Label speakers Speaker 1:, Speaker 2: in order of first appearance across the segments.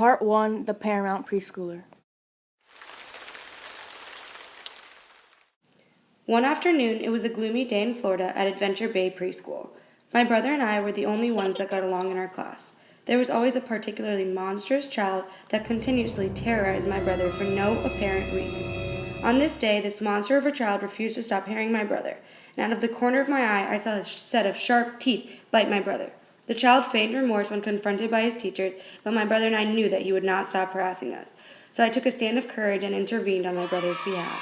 Speaker 1: Part 1, The Paramount Preschooler.
Speaker 2: One afternoon, it was a gloomy day in Florida at Adventure Bay Preschool. My brother and I were the only ones that got along in our class. There was always a particularly monstrous child that continuously terrorized my brother for no apparent reason. On this day, this monster of a child refused to stop harrying my brother, and out of the corner of my eye, I saw a set of sharp teeth bite my brother. The child feigned remorse when confronted by his teachers, but my brother and I knew that he would not stop harassing us. So I took a stand of courage and intervened on my brother's behalf.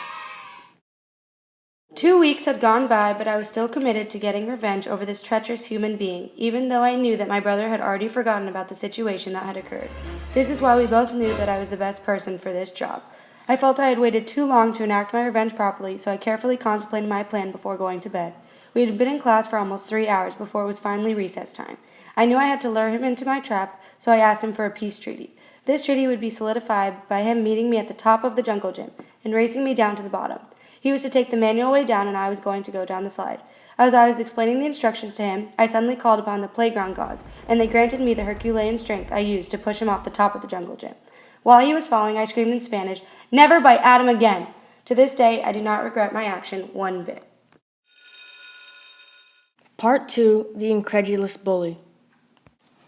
Speaker 2: 2 weeks had gone by, but I was still committed to getting revenge over this treacherous human being, even though I knew that my brother had already forgotten about the situation that had occurred. This is why we both knew that I was the best person for this job. I felt I had waited too long to enact my revenge properly, so I carefully contemplated my plan before going to bed. We had been in class for almost 3 hours before it was finally recess time. I knew I had to lure him into my trap, so I asked him for a peace treaty. This treaty would be solidified by him meeting me at the top of the jungle gym and racing me down to the bottom. He was to take the manual way down, and I was going to go down the slide. As I was explaining the instructions to him, I suddenly called upon the playground gods, and they granted me the Herculean strength I used to push him off the top of the jungle gym. While he was falling, I screamed in Spanish, "Never bite Adam again!" To this day, I do not regret my action one bit.
Speaker 1: Part 2, The Incredulous Bully.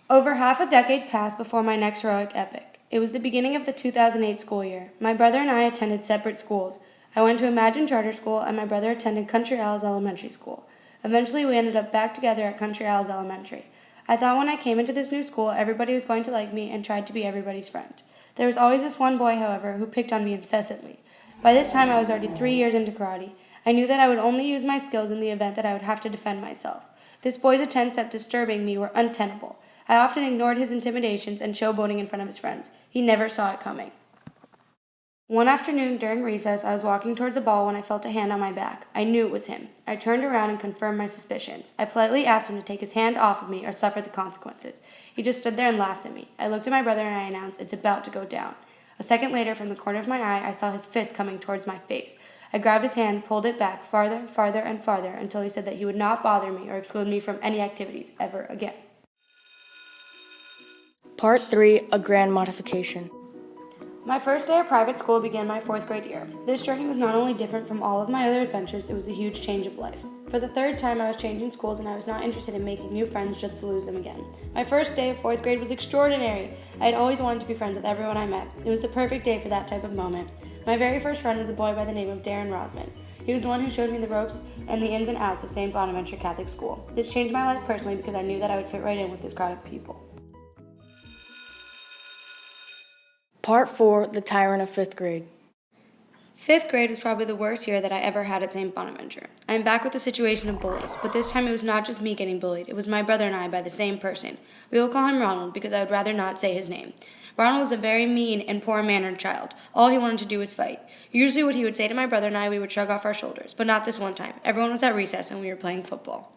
Speaker 2: Over half a decade passed before my next heroic epic. It was the beginning of the 2008 school year. My brother and I attended separate schools. I went to Imagine Charter School, and my brother attended Country Owls Elementary School. Eventually, we ended up back together at Country Owls Elementary. I thought when I came into this new school, everybody was going to like me and tried to be everybody's friend. There was always this one boy, however, who picked on me incessantly. By this time, I was already 3 years into karate. I knew that I would only use my skills in the event that I would have to defend myself. This boy's attempts at disturbing me were untenable. I often ignored his intimidations and showboating in front of his friends. He never saw it coming. One afternoon during recess, I was walking towards a ball when I felt a hand on my back. I knew it was him. I turned around and confirmed my suspicions. I politely asked him to take his hand off of me or suffer the consequences. He just stood there and laughed at me. I looked at my brother and I announced, "It's about to go down." A second later, from the corner of my eye, I saw his fist coming towards my face. I grabbed his hand, pulled it back farther, farther, and farther until he said that he would not bother me or exclude me from any activities ever again.
Speaker 1: Part 3, A Grand Modification.
Speaker 2: My first day of private school began my 4th grade year. This journey was not only different from all of my other adventures, it was a huge change of life. For the 3rd time, I was changing schools, and I was not interested in making new friends just to lose them again. My first day of 4th grade was extraordinary. I had always wanted to be friends with everyone I met. It was the perfect day for that type of moment. My very first friend was a boy by the name of Darren Rosman. He was the one who showed me the ropes and the ins and outs of St. Bonaventure Catholic School. This changed my life personally because I knew that I would fit right in with this crowd of people.
Speaker 1: Part 4, The Tyrant of 5th Grade.
Speaker 2: 5th grade was probably the worst year that I ever had at St. Bonaventure. I am back with the situation of bullies, but this time it was not just me getting bullied. It was my brother and I by the same person. We will call him Ronald because I would rather not say his name. Ronald was a very mean and poor-mannered child. All he wanted to do was fight. Usually what he would say to my brother and I, we would shrug off our shoulders, but not this one time. Everyone was at recess and we were playing football.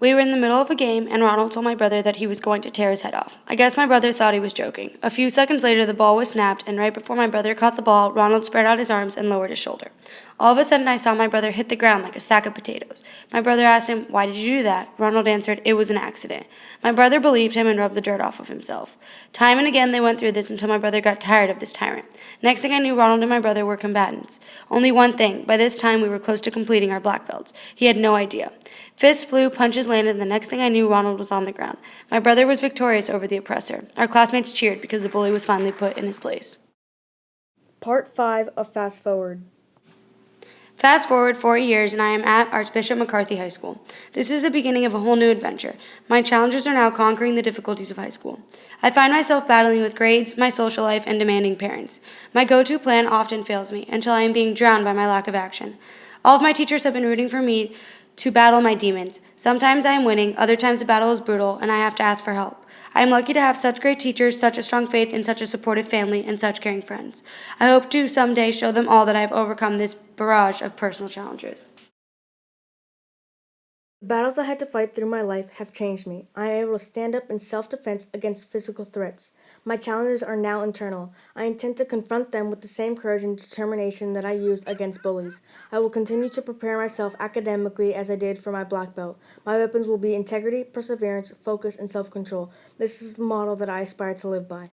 Speaker 2: We were in the middle of a game, and Ronald told my brother that he was going to tear his head off. I guess my brother thought he was joking. A few seconds later, the ball was snapped, and right before my brother caught the ball, Ronald spread out his arms and lowered his shoulder. All of a sudden, I saw my brother hit the ground like a sack of potatoes. My brother asked him, "Why did you do that?" Ronald answered, "It was an accident." My brother believed him and rubbed the dirt off of himself. Time and again, they went through this until my brother got tired of this tyrant. Next thing I knew, Ronald and my brother were combatants. Only one thing, by this time we were close to completing our black belts. He had no idea. Fists flew, punches landed, and the next thing I knew, Ronald was on the ground. My brother was victorious over the oppressor. Our classmates cheered because the bully was finally put in his place.
Speaker 1: Part 5, A Fast Forward.
Speaker 2: Fast forward 4 years, and I am at Archbishop McCarthy High School. This is the beginning of a whole new adventure. My challenges are now conquering the difficulties of high school. I find myself battling with grades, my social life, and demanding parents. My go-to plan often fails me until I am being drowned by my lack of action. All of my teachers have been rooting for me to battle my demons. Sometimes I am winning, other times the battle is brutal, and I have to ask for help. I am lucky to have such great teachers, such a strong faith, and such a supportive family, and such caring friends. I hope to someday show them all that I have overcome this barrage of personal challenges.
Speaker 1: The battles I had to fight through my life have changed me. I am able to stand up in self-defense against physical threats. My challenges are now internal. I intend to confront them with the same courage and determination that I used against bullies. I will continue to prepare myself academically as I did for my black belt. My weapons will be integrity, perseverance, focus, and self-control. This is the model that I aspire to live by.